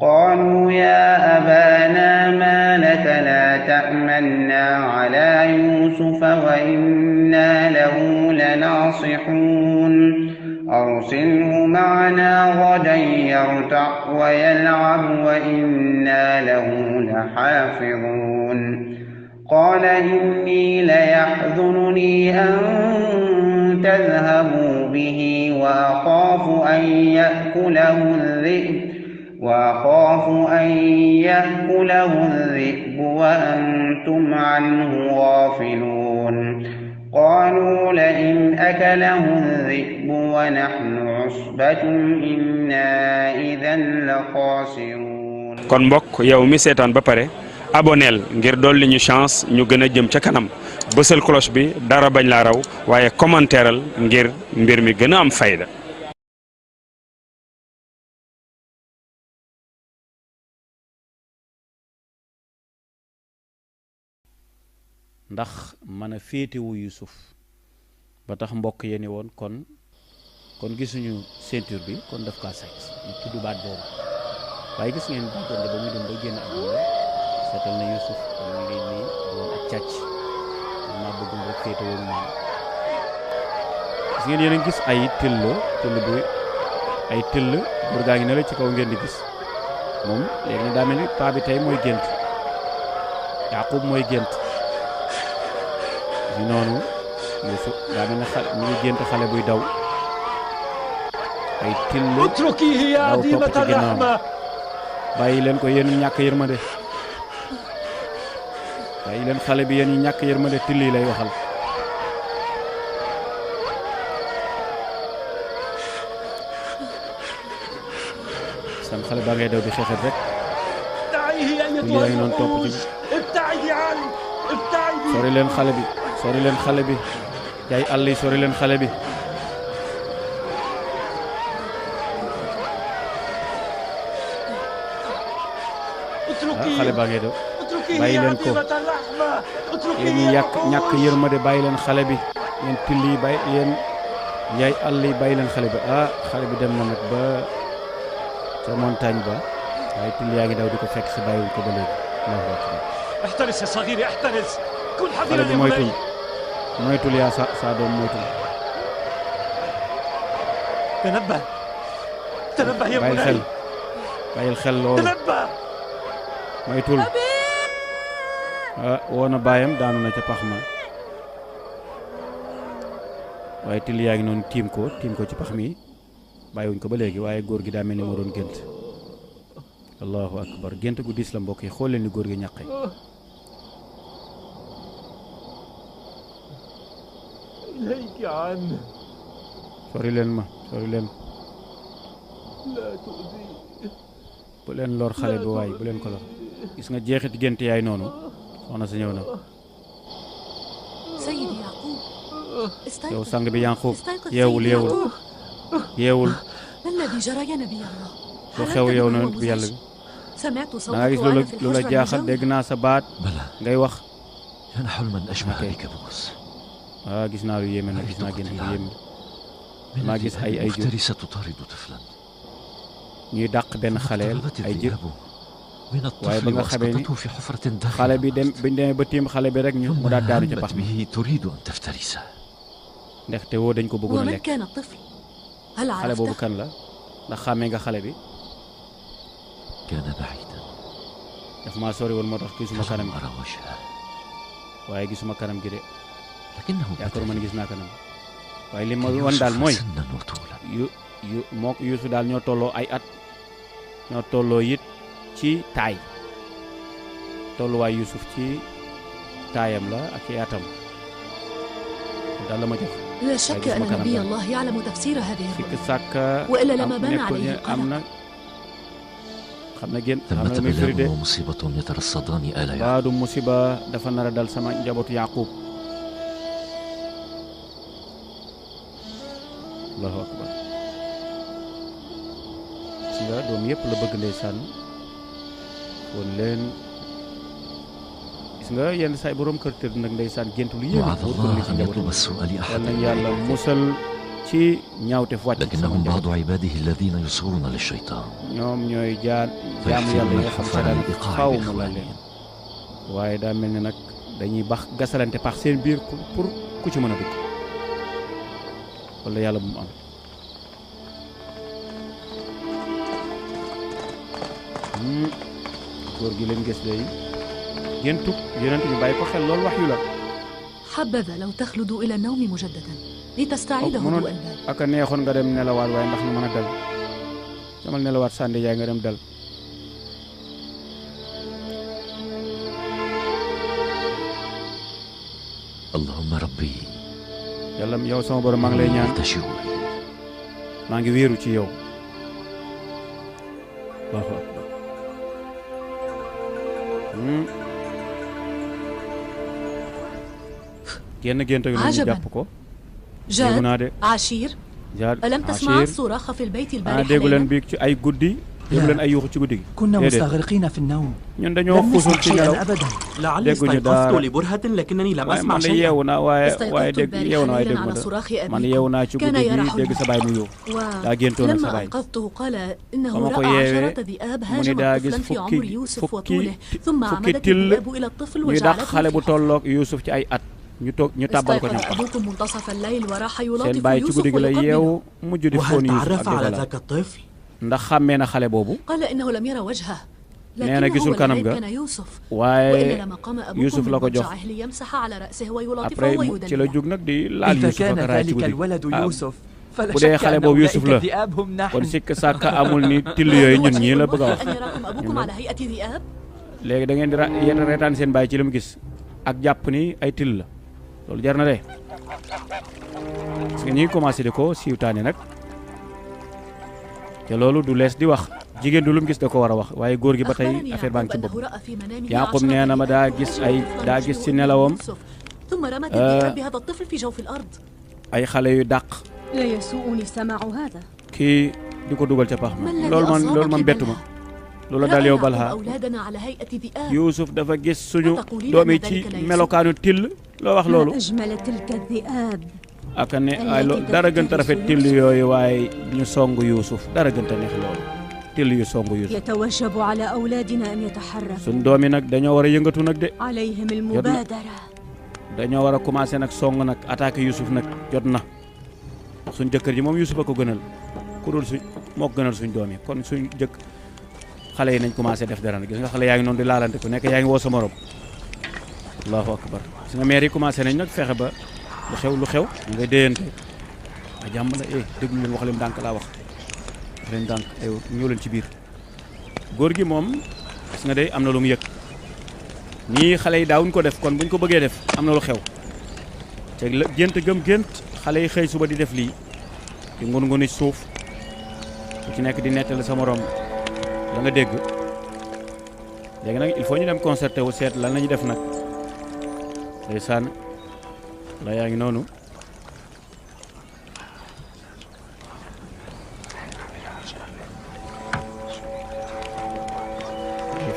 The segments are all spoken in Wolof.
قالوا يا أبانا ما لك لا تأمنا على يوسف وإنا له لناصحون أرسله معنا غدا يرتع ويلعب وإنا له لحافظون قال إني ليحزنني أن تذهبوا به وأخاف أن يأكله الذئب وأنتم عنه غافلون قالوا لئن أكله الذئب ونحن عصبة إنا إذا لخاسرون. kon mbokk yow mi seetaan ba pare aboneel ngir dolli ñu chance ñu gën a jëm ca kanam bësal cloche bi dara bañ laa raw waaye commentéeral ngir mbir mi gën a am fayda. ndax mën a féetewu Yusuf ba tax mbokk yéeni woon kon gisuñu ceinture bi kon daf kaa sañ ñu tudd baat boobu waaye gis ngeen bàggoonde ba muy dem ba génn àdduna seetal na Yusuf kon mu ngi nii doon ak càcc maa bëggoon rek féetewu moom gis ngeen yéen a gis ay till buur gaa ngi ne la ci kaw ngeen di gis moom léegi ne daa mel ni paa bi tey mooy gént Yaqub mooy gént di noonu Yusuf daa mel ne mu ngi gént xale buy daw ay till daw topp ci ginnaaw bàyyi leen ko yéen ñàkk yërmande bàyyi leen xale bi yéen ñu ñàkk yërmande till yi lay waxal san xale baa ngay daw di xeexet rek till yaa ngi noonu topp ci sori leen xale bi jaay àll yi sori leen xale bi xale baa ngay daw bàyyi leen ko yéen ñi ñàkk yërmande bàyyi leen xale bi yéen till yi bàyyi yéen jaay àll yi bàyyi leen xale bi xale bi dem na nag ba ca montagne ba waaye till yaa ngi daw di ko fekk si bàyyiwul ko ba léegi Allahu akbar احترس يا صغيري احترس كن xale bi حذرا moytul yaa sa doom moytul تنبه يا بني bàyyil xel loolu تنبه moytul woona baayam daanu na ca pax ma waaye till yaa ngi noonu tiim ko ci pax mi bàyyiwuñ ko ba léegi waaye góor gi daa mel ni moo doon gént allahu akbar gént gu diis la mbokk yi xool leen ni góor gi ñaqe إليك عنه sori leen لا تؤذي bu leen lor xale bi waaye bu leen ko lor gis nga jeexit gént yaay noonu soxna sa ñëw na سيدي يعقوب yow استيقظ sang bi Yanqub استيقظ yeewul سيدي yeewul ما الذي جرى يا نبي الله lu xew yow na bi yàlla bi سمعت da nga gis صوتك lu la jaaxal dégg naa sa baat بلى ngay wax كان حلما أشبه بكابوس gis naa lu yéeme nag gis naa gént lu yéeme maa gis ay jur مفترسة تطارد طفلا ñuy dàq benn xaleel ay jur من waaye ba الطفل nga xamee ni وأسقطته في حفرة xale داخلة bi biñ demee ba tiim xale bi rek ñu mu daal daanu ca pax همت mi به تريد أن تفترسه ndaxte woo dañ ko bëggoon a ومن lekk كان الطفل هل xale boobu عرفته kan la ndax xàmmee nga xale bi كان بعيدا daf maa sori woon moo tax gisuma kanam فلم أرى وجهه waaye gisuma kanam gi de لكنه yaakaaruma ni gis naa kanam waaye li ma كان wan daal يوسف mooy سنا وطولا moo Yuusu daal ñoo tolloo ay at ñoo tolloo it ci taay tolluwaay Yuusuf ci taayam la ak ci atam daal la ma jox لا شك أن نبي الله يعلم تفسير هذه sikk الرؤيا sàkk وإلا لما بان nekkul عليه ne am na xam na génn xam ثمة na muy firi de بلاء ومصيبة يترصدان آل يعقوب baadu musiba dafa nar a dal sama njabootu Yaqub allahu akbar si nga doom yëpp la bëgg ndeysaan woon leen gis nga yenn saay borom kër tëdd nag ndeysaan gént lu yéeme وعظ wóor ko li الله ci أن njabootu يطلب السؤال yal أحد nañ yàlla musal ci ñaawteef wàcc ci sama لكنهم njaboot. بعض عباده الذين يصغون للشيطان ñoom ñooy jaam yàlla yi nga xam seetaan faaw mu la leen waaye daa mel ni nag dañuy bax gasalante pax seen biir pour ku ci mën a dugg wala yàlla bu mu am. góor gi leen gis day géntug yonent ñu bàyyi ko xel loolu wax yu la. حبذا لو تخلد إلى النوم مجددا لتستعيد هدوء البال. aka neexoon nga dem nelawaat waaye ndax nga mën a dal demal nelawaat sànni yaay nga dem dal. اللهم ربي yàlla yow sama borom maa ngi lay ñaan ألتجئ إليك maa ngi wéeru ci yow. Allahu akbar. génn gént gi ñu jàpp ko. dégg naa de جاد عشير Jaad ألم تسمع Achir الصراخ في البيت ah البارحة déggu leen ليلا؟ biig ci ay guddi déggu leen ay yuuxu ci guddi gi. كنا déedéet مستغرقين في النوم ñun dañoo لم xuusul نسمع ci nelaw شيئا أبدا. لعلي dégguñu استيقظت dara لبرهة لكنني لم waaye أسمع man de شيئا. yeewu naa waaye استيقظت dégg yeewu naa waaye البارحة déggu ليلا ma على dara صراخ man yeewu أبيكم naa ci كان guddi gi يرحل dégg sa baay mu yuuxu daa géntoon ak sa ولما baay أيقظته قال ba إنه ma ko رأى yeewee عشرة ذئاب mu ni هاجمت daa gis طفلا في عمر يوسف وطوله ثم fukki عمدت till الذئاب إلى الطفل ñu dàq xale وجعلته bu في tolloog Yuusuf ci ay at ñu tàbbal ko استيقظ ñam أبوكم منتصف الليل وراح seen يلاطف baay ci يوسف guddi gi la ويقبله yeewu mujj di foon وهل Yuusuf تعرف ak على di ko laal ذاك الطفل؟ ndax xàmmee na xale boobu قال إنه لم يرى وجهه nee na لكنه gisul kanam والعيب ga كان يوسف waaye وإلا لما قام Yuusuf أبوكم la من ko jox مضجعه ليمسح على رأسه ويلاطفه après ci la ويدلله jóg nag di laal إذا Yuusuf كان ak raay ci ذلك guddi الولد ah يوسف فلا bu dee شك xale أن boobu أولئك Yuusuf la الذئاب هم kon نحن. sikk sàkk amul ni till yooyu ñun ñii la bëgg a wax أن يراكم أبوكم على هيئة ذئاب léegi da ngeen di yéen reetaan seen baay ci li mu gis ak jàpp ni ay till la loolu jar na de parce que ñi ngi commencé di ko siiwtaane nag te loolu du lees di wax jigéen du lu mu gis da ko war a wax waaye góor gi ba tey affaire baa ngi ci bopp Yaaqub nee na ma daa gis ci nelawam ثم رمت الذئاب بهذا الطفل في جوف الأرض ay xale yu dàq لا يسوءني سماع هذا. kii di ko dugal ca pax ma loolu man bettu ma loolu daal yow Balha أولادنا على هيئة ذئاب Yuusuf dafa gis suñu doom yi ci melokaanu till loo wax loolu ما أجمل تلك الذئاب. aka ne ay dara gën a rafet till yooyu waaye ñu song Yuusuf dara gën a neex loolu till yu song Yuusuf يتوجب على أولادنا أن يتحركوا. suñ doom yi nag dañoo war a yëngatu nag de عليهم المبادرة. dañoo war a commencé nag song nag attaqué Yuusuf nag jot na suñ jëkkër ji moom Yuusuf a ko gënal ku dul suñ moo ko gënal suñ doom yi kon suñ xale yi nañ commencé def dara nag gis nga xale yaa ngi noonu di laalante ku nekk yaa ngi woo sa morom allahu akbar gis nga maire yi commencé nañ nag fexe ba lu xew ñu ngay déyante a jàmm la déglu leen wax leen ndànk laa wax leen ndànk ay ñëw leen ci biir góor gi moom gis nga day am na lu mu yëg nii xale yi daawuñ ko def kon buñ ko bëggee def am na lu xew te gént gént xale yi xëy suba di def lii di ngun-nguni suuf ku ci nekk di nettali sa morom la nga dégg léegi nag il faut ñu dem concerté wu seet lan la ñuy def nag ndeysaan la yaa ngi noonu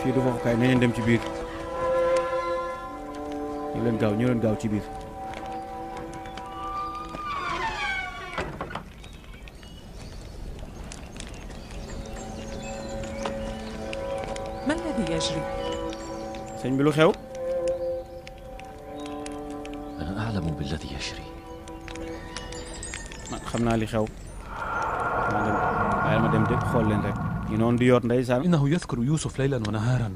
fii du foofu kay nañu dem ci biir ñu leen gaaw ci biir ما الذي يجري؟ sëñ bi lu xew أنا أعلم بالذي يجري. man xam naa li xew ma dem de xool leen rek ñu noonu di yoot ndeysaan إنه يذكر يوسف ليلا ونهارا.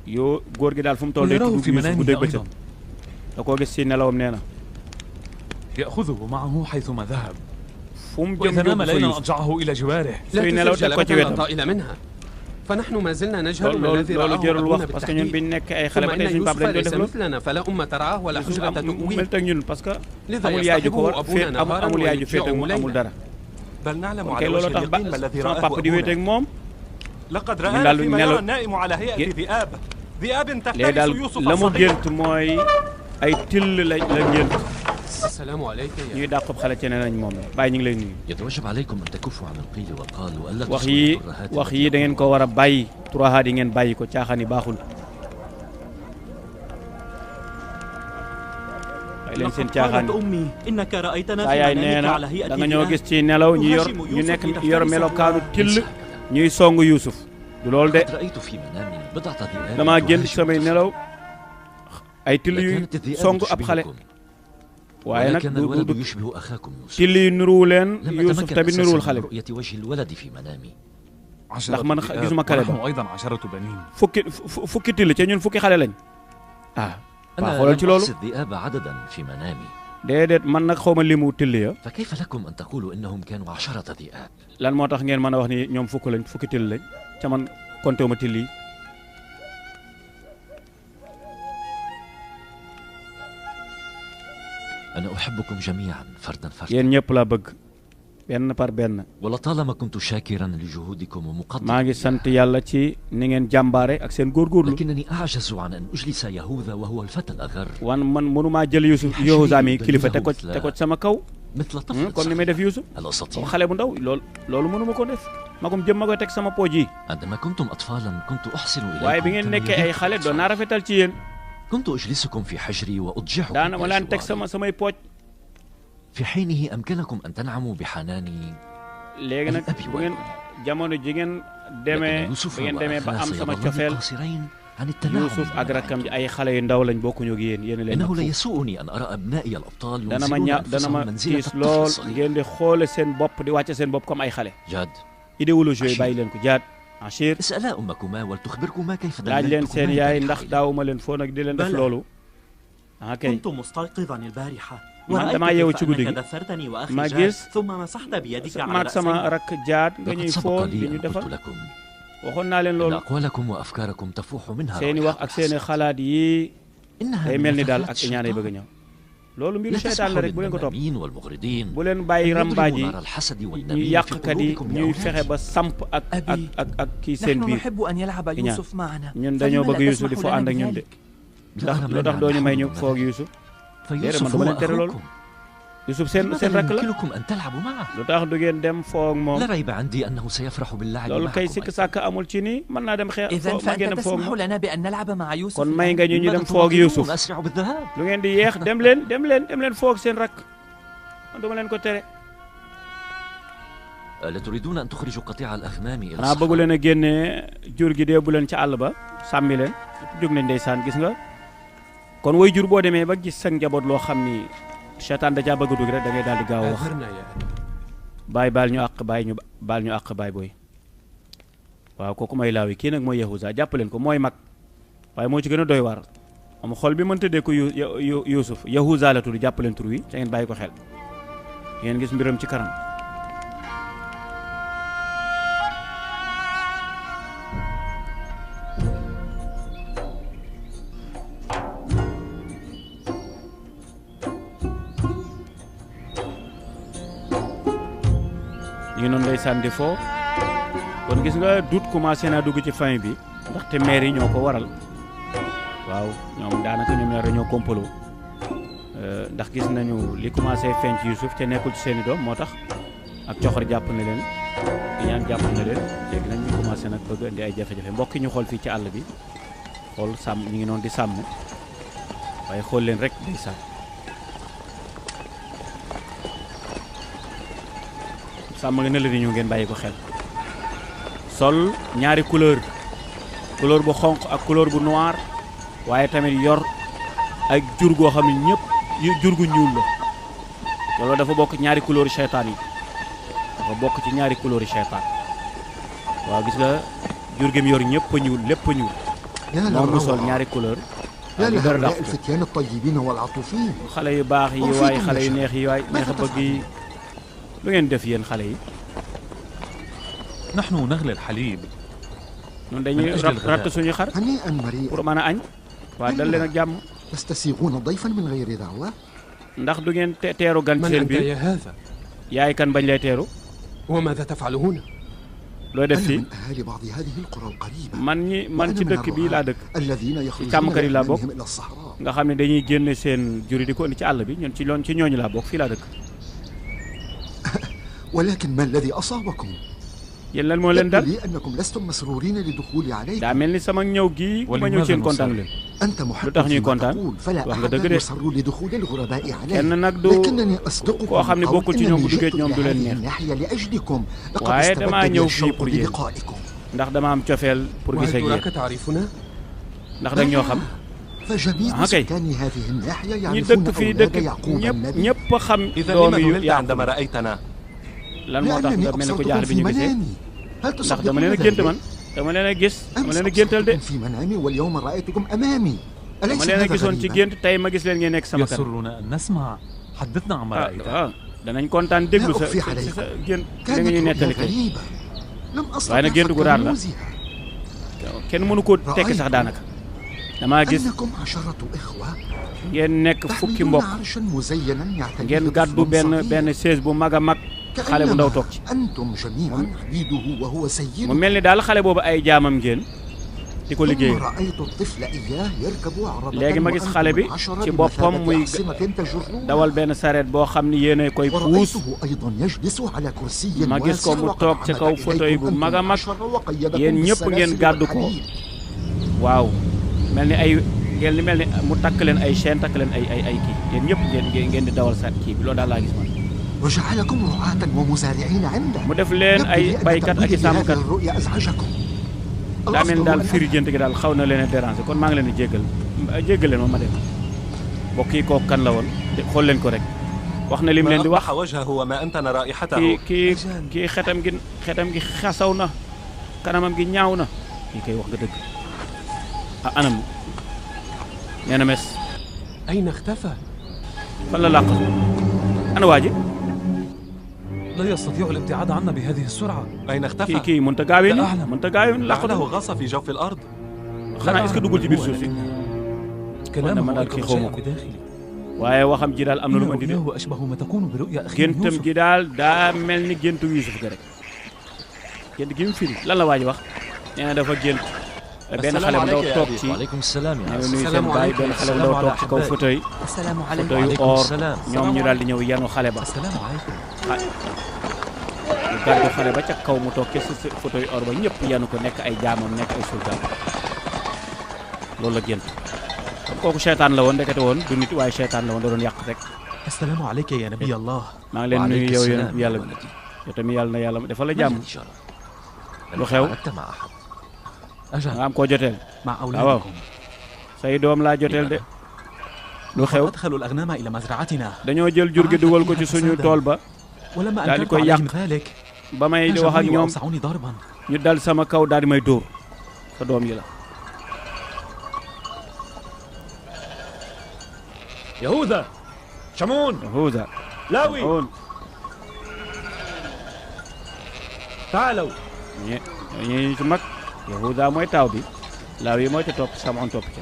yoo góor gi daal fu mu toll day tudd Yuusuf bu dégg bëccëg da koo gis ci nelawam nee na يأخذه معه حيثما ذهب. fu mu jëm وإذا نام yóbbu fa ليلا Yuusuf أضجعه إلى جواره. لا suy nelaw تزل teg ko ci جلبتنا wetam طائل منها فنحن ما زلنا نجهل ما الذي loolu رآه jarul wax أبونا parce que ñun بالتحديد biñ nekk ay xale ثم ba إن tey suñu papa يوسف dañ doon ليس def loolu مثلنا فلا أم ترعاه ولا Yuusuf حجرة تؤويه mel teg ñun parce que لذا amul yaay ju ko war يصطحبه أبونا نهارا amul yaay ju féet ak moom ويرجعه amul ليلا dara بل نعلم ok على loolu وجه tax اليقين ما الذي sama رآه papa di wéet ak أبونا. moom لقد daal رآنا di فيما nelaw يرى النائم على هيئة ذئاب. ذئاب léegi تفترس daal يوسف la mu الصغير. gént mooy ay till la gént السلام عليك يا ñuy dàqub xale ci ne nañ moom la bàyyi ñu ngi lay nuyu يتوجب عليكم أن تكفوا عن القيل والقال وألا wax تصلوا yi الترهات wax التي yi da ngeen ko war a bàyyi turahaat yi ngeen bàyyi ko caaxaan yi baaxul leen seen caaxaan أمي إنك رأيتنا saa في yaay nee منامك na على هيئة da nga ñoo ذئاب gis ci nelaw ñu nekk melokaanu till ñuy song Yuusuf du loolu de قد رأيت في منامي بضعة ذئاب damaa gént تهاجم samay يوسف. nelaw ay till yu كانت الذئاب song ab xale تشبهكم waaye nag ولكن الولد يشبه أخاكم يوسف. till yi nuruwu leen لم Yuusuf أتمكن tamit nuruwul أساسا xale من bi رؤية وجه الولد في منامي. ndax man gisuma kale ba ونحن أيضا 10 بنين. fukki till ca ñun fukki xale lañ waa أنا xoolal ci لم loolu أحصي الذئاب عددا في منامي. déedéet man nag xawma limu till ya فكيف لكم أن تقولوا إنهم كانوا 10 ذئاب؟ lan moo tax ngeen mën a wax ni ñoom fukki till lañ ca man compté wu ma till yi أنا أحبكم جميعا فردا فردا. yéen ñëpp laa bëgg benn par benn ولطالما كنت شاكرا لجهودكم maa ومقدرا ngi sant yàlla ci ni ngeen jàmbaare ak seen góorgóorlu لكنني أعجز عن أن أجلس يهوذا وهو الفتى الأغر wan man mënumaa jël Yuusuf Yahuza mi kilifa teg ko ci sama kaw مثل طفل comme ni may def Yuusuf هل أستطيع؟ xale bu ndaw loolu mënuma ko def magum jëm ma koy teg sama pooj yi عندما كنتم أطفالا كنت أحسن waaye bi إليكم ngeen كما nekkee ay يليق xale doon naa rafetal ci yéen كنت أجلسكم في حجري وأضجعكم daana ma laan teg بأجواري. samay pooj في حينه أمكنكم أن تنعموا بحناني. léegi nag bu ngeen jamono ji ngeen demee لكن يوسف bu ngeen demee ba وأخاه am sama سيظلان cofeel قاصرين عن التنعم Yuusuf ak بما rakkam ji أنتم. ay xale yu ndaw lañ bokkuñu ak yéen yéen leen إنه mag لا fuuf. يسوءني أن أرى أبنائي الأبطال dana ma ينزلون ña dana ma أنفسهم منزلة tiis الطفل lool الصغير. ngeen di xoole seen bopp di wàcce seen bopp comme ay xale جاد idéologie yooyu Achir. bàyyi leen ko jaat Achir اسألا أمكما ولتخبركما كيف laaj leen seen دللتكما yaay ذلك ndax الحين. daawuma leen foo nag di leen def Bala. loolu ah kay كنت مستيقظا البارحة man damaa yeewu ci guddi كيف gi أنك دثرتني وأخي ma جاد gis ثم مسحت بيدك على maag sama رأسي rakk jaat nga لقد ñuy سبق foon لي di أن ñu defal قلت لكم waxoon naa leen إن loolu أقوالكم وأفكاركم تفوح منها seeni wax رائحة ak seeni الحسد. xalaat yi إنها day من mel ni daal نفثات ak ñaanay bëgg a الشيطان. ñëw loolu mbiru لا seytaan تسمحوا la rek bu leen ko topp للنمامين والمغردين bu leen bàyyi أن rambaaj يضربوا yi نار الحسد ñu والنميمة في yàqkat yi قلوبكم ñuy fexe لأولادكم. ba samp ak kii seen نحن biir نحب أن يلعب إنيان. يوسف معنا ñun dañoo فلما bëgg لا Yuusuf di تسمح fo لنا ànd ak ñun de بذلك؟ لا أنا lu tax مانع doo ñu may ñu حول foog Yuusuf فيوسف man duma هو leen tere loolu أخوكم. Yuusuf seen لماذا rakk لا la يمكنكم أن تلعبوا معه؟ lu tax du ngeen dem foog moom لا ريب عندي أنه سيفرح باللعب loolu kay sikk معكم. sàkk amul ci ni mën naa dem xeex إذا ma فأنت ngeen dem foog تسمح moom لنا بأن نلعب مع يوسف kon may nga ñu لماذا dem foog Yuusuf تناظرون؟ أسرع بالذهاب. lu ngeen di yeex dem leen foog seen rakk man duma leen ko tere ألا تريدون أن تخرجوا قطيع الأغنام إلى xanaa bëggu leen a génne jur gi dee bu leen ca àll ba sàmmi leen jóg nañ ndeysaan gis nga kon way jur boo demee ba gis sa njaboot loo xam ni seytaan da caa bëgg a dugg rek da ngay daal di gaaw a wax أظهرنا يا أبي. baay baal ñu àq baay booy waaw kooku may laawi kii nag mooy Yahuza jàpp leen ko mooy mag waaye moo ci gën a doy waar am xol bi mën tëddee ko Yuusuf Yahuza la tudd jàpp leen tur wi te ngeen bàyyi ko xel ngeen gis mbiram ci kanam ñu ngi noonu ndeysaan di foo kon gis nga doute commencé naa dugg ci famille bi ndaxte maire yi ñoo ko waral waaw ñoom daanaka ñoom ñaar dañoo kompaloo ndax gis nañu li commencé feeñ ci Yuusuf te nekkul ci seeni doom moo tax ak coxor jàpp na leen ñaan jàpp na leen léegi nag ñu commencé nag bëgg indi ay jafe-jafe mbokk yi ñu xool fii ci àll bi xool sàmm ñu ngi noonu di sàmm waaye xool leen rek day sàmm sàmm nga ne la di ñu ngeen bàyyi ko xel sol ñaari couleur bu xonq ak couleur bu noir waaye tamit yor ak jur goo xam ne ñëpp jur gu ñuul la loolu dafa bokk ñaari couleur seytaan yi dafa bokk ci ñaari couleur seytaan waaw gis nga jur gi mu yor ñëpp a ñuul lépp a ñuul moom mu sol ñaari couleur يا لهؤلاء الفتيان الطيبين والعطوفين xale yu baax yi waaye xale yu neex yi waay neex a bëgg yi lu ngeen def yéen xale yi نحن نغلي الحليب ñun dañuy ratt suñu xar هنيئا مريئا pour mën a añ waa dal leen ak jàmm تستسيغون ضيفا من غير دعوة ndax du ngeen teeru gan من seen أنت biir يا هذا؟ yaay kan bañ lay teeru وماذا تفعل هنا؟ looy def أنا fii من أهالي بعض هذه القرى القريبة man ci dëkk bii laa dëkk الذين يخرجون càmmkat yi laa bokk بأغنامهم إلى الصحراء nga xam ne dañuy génne seen juri di ko indi ci àll bi ñun ci ñooñu laa bokk fii laa dëkk ولكن ما الذي أصابكم؟ yéen lan moo leen dal يبدو لي أنكم لستم مسرورين لدخولي عليكم daa mel ni sama ñëw gii bu ma ñëw ci yéen kontaan leen أنت محق lu tax ñuy فيما kontaan تقول فلا wax nga أحد dëgg de يسر لدخول الغرباء عليه kenn nag du لكنني أصدقكم koo xam ne القول bokkul ci ñoom bu أنني duggee جئت ci ñoom du إلى leen هذه neex الناحية لأجلكم لقد waaye damaa استبدني ñëw fii الشوق pour yéen بلقائكم ndax dama am cofeel pour gis ak وهل yéen تراك تعرفنا؟ ndax dag ñoo xam فجميع kay سكان هذه الناحية ñi يعرفون dëkk fii أولاد dëkk يعقوب ñëpp النبي ñëpp a xam إذا لما doomi yu ذهلت عندما رأيتنا؟ lan moo tax لأنني nga mel ni ko أبصرتكم jaaxle bi في ñu gisee منامي هل ndax تصدقون dama leen a gént ذلك؟ man dama leen a gis dama أمس leen a géntal de أبصرتكم في منامي واليوم رأيتكم أمامي dama أليس leen a هذا gisoon ci غريبا؟ gént tey ma gis leen ngeen nekk sama kanam يسرنا أن نسمع. حدثنا عما رأيت. danañ kontaan déglu لا sa أخفي sa عليكم sa gént li كانت nga ñuy رؤيا nettali kay غريبة لم waaye أستطع nag gént gu فك raar la رموزها kenn mënu koo tekki sax daanaka damaa gis أنكم عشرة إخوة ngeen nekk fukki تحملون mbokk عرشا مزينا يعتنيه ngeen gàddu طفل benn صغير. benn chaise bu mag a mag xale bu ndaw كأنما toog ci أنتم جميعا عبيده وهو mu سيده mel ni daal xale boobu ay jaamam ngeen di ko ثم liggéey رأيت الطفل إياه يركب عربة léegi ma gis xale bi ci boppam muy dawal benn sareet boo xam ni yéen a koy puus ورأيته أيضا يجلس على كرسي ma gis ko واسع mu وقد toog ci عمد kaw fauteuil إليكم bu أنتم mag a mag العشرة وقيدكم yéen ñëpp ngeen بالسلاسل gàddu ko والحديد. waaw mel ni ay ngeen li mel ni mu takk leen ay chaîne takk leen ay kii yéen ñëpp ngeen di dawal sa kii bi loolu daal laa gis man وجعلكم رعاة ومزارعين عنده mu def leen ay يبدو لي أن baykat ak i تأويلي لهذه sàmmkat الرؤيا أزعجكم daa mel ni daal الأفضل firi jënt gi daal xaw na leen a déranger kon maa ngi leen di jéggal leen ma dem mbokk yi kooku kan la woon xool leen ko rek wax na lim leen di wax أقبح وجهه وما أنتن رائحته. kii xetam gi xasaw na kanamam gi ñaaw na kii kay wax nga dëgg anam nee na mes أين اختفى؟ fan la làq ana waa ji لا يستطيع الابتعاد عنا بهذه السرعة. أين اختفى؟ kii mënta gaawee لا ni أعلم. mënta gaawee ni làq لعله غاص في جوف الأرض. xanaa est-ce que duggul ci biir suuf si كلامه man daal أيقظ kii شيئا xawma ko بداخلي. waaye waxam ji daal am na lu ma indi de إنه أشبه ما تكون برؤيا أخي géntam يوسف. gi daal daa mel ni géntu Yuusuf ga rek gént gi mu firi lan la waa ji wax nee na dafa gént benn xale bu ndaw toog ci وعليكم السلام يا nee na عزيز. nuyu seen baay benn xale bu ndaw toog ci kaw fauteuil السلام fauteuil عليكم or السلام. ñoom ñu daal di ñëw yanu xale ba السلام عليكم. ñu gàddu xale ba ca kaw mu toog ci fauteuil or ba ñëpp yanu ko nekk ay jaamam nekk ay sultaan loolu la gént kon kooku seytaan la woon ndekete woon du nit waaye seytaan la woon da doon yàq rek السلام عليك يا نبي الله. maa ngi leen nuyu وعليك yow السلام yéen يا yàlla bi ولدي. yow tamit yàlla na yàlla dafa la ما jàmm الذي جرى؟ لو هل خيو؟ خرجت مع أحد؟ أجل nga am koo joteel مع waaw أولادكم. say doom laa joteel de lu xew أدخلوا الأغنام إلى مزرعتنا. dañoo jël jur gi dugal ko ci suñu tool ba ولما daal di أنكرت koy yàq عليهم ذلك ba may di wax ak هاجموني ñoom وأوسعوني ضربا. ñu dal sama kaw daal di may dóor sa doom yi la يهوذا شمعون Yahuza لاوي on تعالوا ñi ci mag Yahuza mooy taaw bi laaw yi mooy te topp Sam'oon topp ci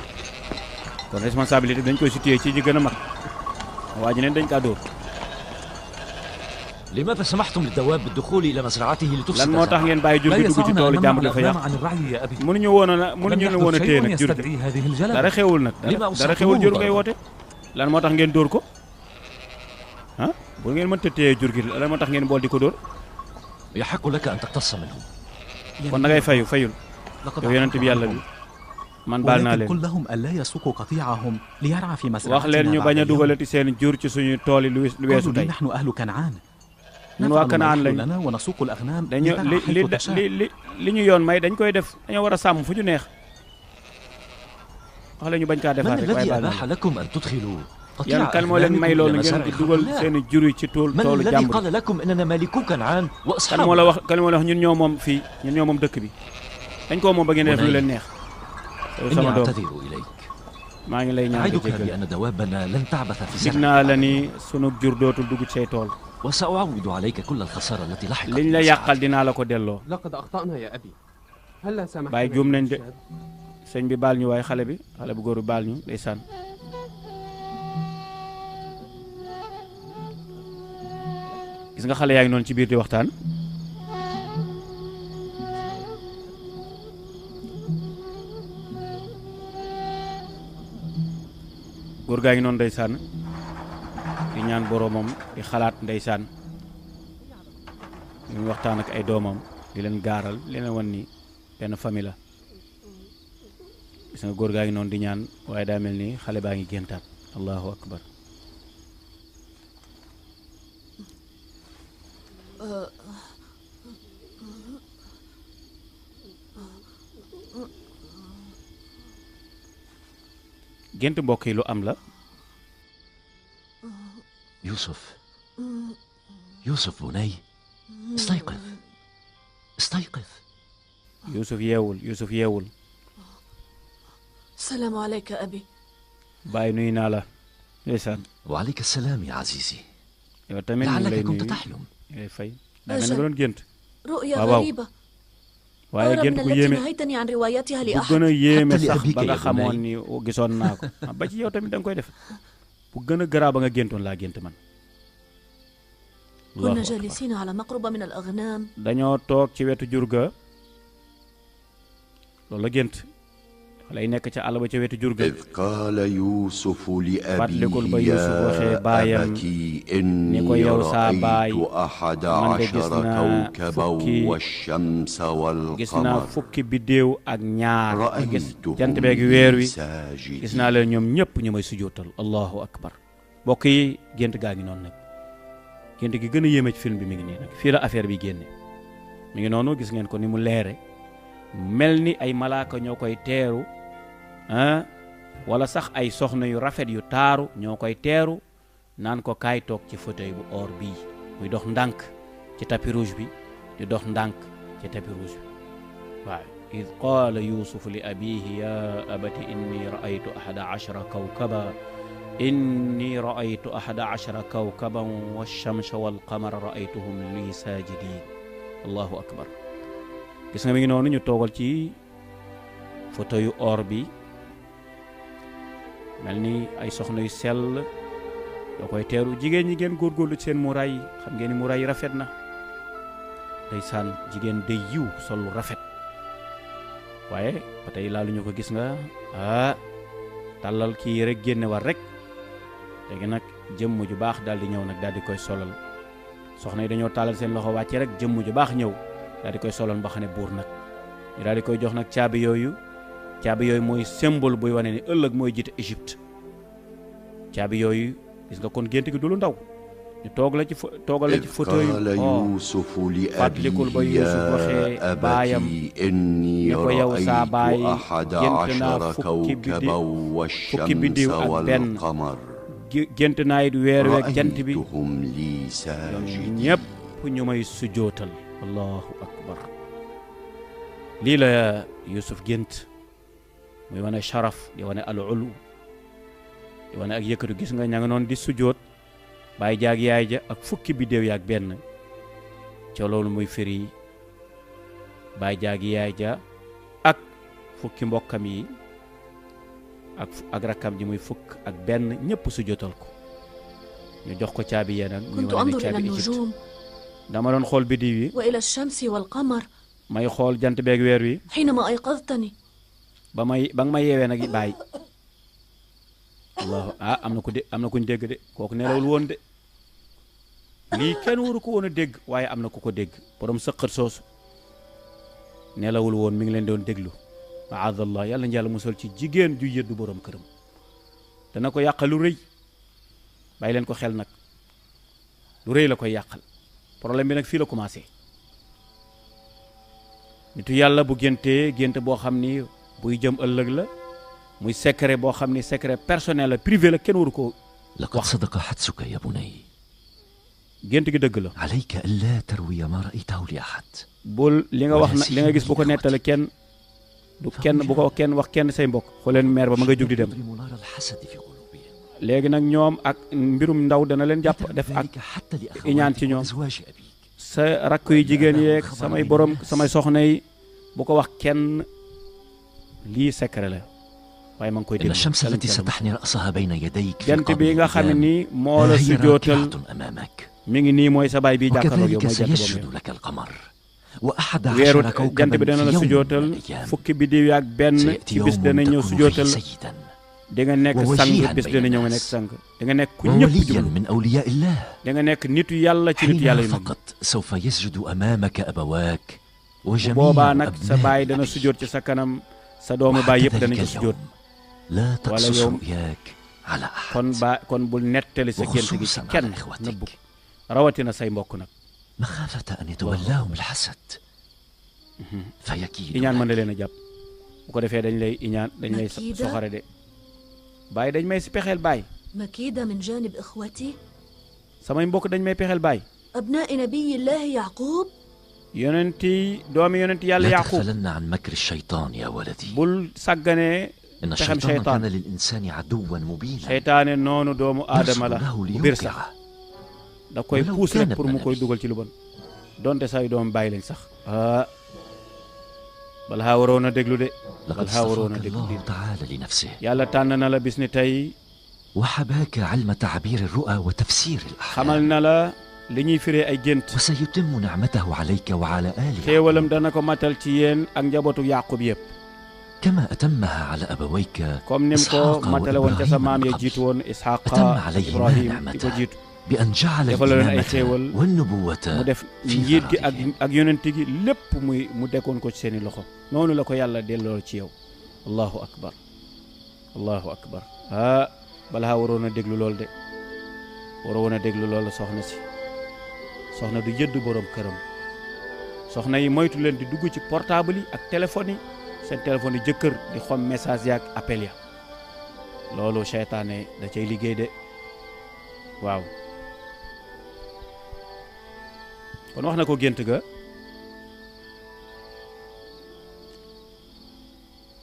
kon responsabilité dañ koy situé ci ñi gën a mag waa ji neen dañ kaa dóor لماذا سمحتم للدواب بالدخول إلى مزرعته lan لتفسد moo tax ngeen bàyyi jur لا gi dugg ci يسعنا toolu أن jàmbur نمنع dafa الأغنام yàq عن الرعي يا أبي. mënuñu woon a لم mënuñu يحدث woon a téye شيء nag jur gi يستدعي هذه الجلبة. dara xewul nag dara xewul jur ngay woote lan moo tax ngeen dóor ko ah bu ngeen mënta téye jur gi lan moo tax ngeen bool di ko dóor يحق لك أن تقتص منهم. kon da ngay fayul لقد yow yonent bi yàlla bi man baal naa ولكن leen قل لهم ألا يسوقوا قطيعهم ليرعى في wax مزرعتنا leen ñu بعد bañ a اليوم. dugalati seen jur ci suñu tool yi lu weesu قالوا لي tey نحن أهل كنعان. ñun waa نفعل Kanaan ما lañ يحلو لنا ونسوق الأغنام dañu لترعى حيث تشاء. li ñu yoon may dañ koy def dañoo war a sàmm fu ñu neex wax la ñu bañ kaa من defaat rek waaye الذي baal naa أباح لكم أن تدخلوا yan قطيع kan moo leen may أغنامكم loolu إلى ngeen مزارع di dugal هؤلاء؟ seen jur yi ci من toolu الذي jàmbur قال لكم إننا مالكو كنعان kan وأصحابه؟ moo la wax ñun ñoo moom fii ñun ñoo moom dëkk bi dañ koo moom ba ngeen def lu leen neex yow إني sama doom أعتذر إليك. maa ngi lay ñaan nga أعدك jéggal بأن دوابنا لن تعبث في dig زرعك naa la ni sunu jur dootul dugg ci say tool وسأعوض عليك كل الخسارة التي لحقت liñ la yàqal dinaa la ko delloo لقد أخطأنا يا أبي هلا سامحنا baay juum nañ de sëñ bi baal ñu waaye xale bu góor bi baal ñu ndeysaan gis nga xale yaa ngi noonu ci biir di waxtaan góor gaa ngi noonu ndeysaan di ñaan boroomam di xalaat ndeysaan ñu waxtaan ak ay doomam di leen gaaral li leen wan ni benn famille la gis nga góor gaa ngi noonu di ñaan waaye daa mel ni xale baa ngi géntaat allahu akbar gént mbokk yi lu am la يوسف بني استيقظ استيقظ يوسف yeewul السلام عليك أبي باي nuyu naa la ndeysaan وعليك السلام يا عزيزي yow tamit لعلك كنت تحلم fay da nga doon gént رؤيا غريبة waaye gént ku yéeme نهيتني عن روايتها bu لأحد gën a yéeme sax ba nga xamoon ni gisoon naa ko ba ci yow tamit da nga koy def bu gën a garaaw ba nga géntoon laa gént man كنا جالسين على مقربة من الأغنام dañoo toog ci wetu jur ga loolu la gént lay nekk ca àll ba ca wetu jur ga إذ قال يوسف fàttalikul ba لأبيه Yuusuf waxee baayam أبتي ni ko إني yow saa baay رأيت أحد man de gis عشر naa كوكبا fukki والشمس gis naa والقمر fukki biddéew ak ñaar ma gis jant beeg weer wi gis naa leen ñoom ñëpp ñu may sujootal allahu akbar mbokk yi gént gaa ngi noonu nag gént gi gën a yéeme ci film bi mi ngi nii nag fii la affaire bi génne mi ngi noonu gis ngeen ko ni mu leere mel ni ay malaaka ñoo koy teeru ah wala sax ay soxna yu rafet yu taaru ñoo koy teeru naan ko kaay toog ci fauteuil bu or bii muy dox ndànk ci tapis rouge bi di dox ndànk ci tapis rouge bi waaw id qaala yusuf li abihi ya abati inni raaytu ahada ashara kawkaba inni raaytu ahada ashara kawkaban walchamsa walqamara raaytuhum li saajidin allahu akbar gis nga mi ngi noonu ñu toogal ci fauteuil or bi mel ni ay soxna yu sell yoo koy teeru jigéen ñi ngeen góorgóorlu ci seen muraay yi xam ngeen ni muraay yi rafet na ndeysaan jigéen day yiw sol lu rafet waaye ba tey laalu ñu ko gis nga tàllal kii rek génne war rek léegi nag jëmm ju baax daal di ñëw nag daal di koy solal soxna yi dañoo tàllal seen loxo wàcce rek jëmm ju baax ñëw daal di koy solal mba xam ne buur nag ñu daal di koy jox nag caabi yooyu mooy symbole buy wane ni ëllëg mooy jiite Égypte caabi yooyu gis nga kon gént gi du lu ndaw ñu toogal la ci fauteuil fàttalikul ba Yuusuf waxee baayam ni ko yow saa baay gént naa fukki biddiw ak benn gént naa it weer weeg jant bi ñoom ñëpp ñu may sujootal allahu akbar lii la Yuusuf gént muy wane sharaf di wane al ulu di wane ak yëkkatu gis nga ña nga noonu di sujoot bàyyi jaag yaay ja ak fukki biddéew yaag benn ca loolu muy firi bàyyi jaag yaay ja ak fukki mbokkam yi ak rakkam ji muy fukk ak benn ñëpp sujootal ko ñu jox ko caabi yee nag muy wane ne caabi Égypte dama doon xool biddiw yi wa ila shamsi wal qamar may xool jant beeg weer wi حينما أيقظتني ba nga ma yeewee nag bàyyi allahu am na kuñ dégg de kooku nelawul woon de lii kenn waru ko woon a dégg waaye am na ku ko dégg borom sëqat soosu nelawul woon mi ngi leen doon déglu maadallah yàlla njàlla musal ci jigéen ju yëddu borom këram dana ko yàqal lu rëy bàyyi leen ko xel nag lu rëy la koy yàqal problème bi nag fii la commencé nitu yàlla bu géntee gént boo xam ni buy jëm ëllëg la muy secret boo xam ni secret personnel la privé la kenn waru ko لقد صدق حدسك يا بني gént gi dëgg la عليك ألا تروي ما رأيته لأحد bul li nga wax na li nga gis bu ko nettale kenn du kenn bu ko kenn wax kenn say mbokk xooleen meer ba ma nga jug di dem léegi nag ñoom ak mbirum ndaw dana leen jàpp def ak iñaan ci ñoom sa rakk yu jigéen yeeg samay borom samay soxna yi bu ko wax kenn lii secret la waaye ma ngi koy dégg الشمس التي ستحني رأسها بين يديك في jant bi nga xam ne nii moo la sujootal mi ngi nii mooy sa baay bi jàkkaarloo yow mooy jant boobu weeru jant bi dana la sujootal fukki biddiw ak benn ci bis dana ñëw sujootal da nga nekk sang bis dana ñëw nga nekk sang da nga nekk ku ñëpp jublu da nga nekk nitu yàlla ci nitu yàlla yu mag bu boobaa nag sa baay dana sujoot ci sa kanam sa doomu baay yëpp danañ ko sujjóot لا wala تقصص yow رؤياك على أحد kon bul nettali sa gént gi ci kenn nëbbu rawatina say mbokk nag مخافة أن يتولاهم الحسد فيكيد iñaan mën na leen a jàpp bu ko defee dañ lay iñaan dañ lay soxare de baay dañ may si pexeel baay مكيدة من جانب إخوتي samay mbokk dañ may pexeel baay أبناء نبي الله يعقوب yonenti doomi yonenti yàlla لا Yaaqub تغفلن عن مكر الشيطان يا ولدي bul sàgganee إن pexem الشيطان seytaan كان للإنسان عدوا مبينا seytaane noonu doomu aadama la له bu bir sax ليوقعه da koy walaw puus kaana rek pour mu koy nabi. dugal ci lu bon donte say doom bàyyi lañ sax bal haa waroon a déglu de لقد bal haa waroon a اصطفاك déglu الله تعالى لنفسه yàlla tànn na la bis ni tey وحباك علم تعبير الرؤى وتفسير الأحلام xamal na la li ñuy firee ay gént وسيتم نعمته عليك وعلى آل يعقوب xéewalam dana ko matal ci yéen ak njabootu Yaaqub yëpp كما أتمها على أبويك comme nim ko إسحاق matale woon ca sa وإبراهيم maam من ya قبل jiitu woon Isxaaqa أتم عليهما Ibrahim di ko نعمته jiitu بأن جعل defal leen ay الإمامة xéewal والنبوة mu def في njiit gi ثرائهم ak yonent gi lépp mu dekkoon ko ci seeni loxo noonu la ko yàlla delloo ci yow allahu akbar allahu akbar balaa waroon a déglu lool de waroon a déglu lool soxna si soxna du yëdd borom këram soxna yi moytu leen di dugg ci portable yi ak téléphone yi seen téléphone yi jëkkër di xom message ya ak appel ya loolu seytaane da cay liggéey de waaw kon wax na ko gént ga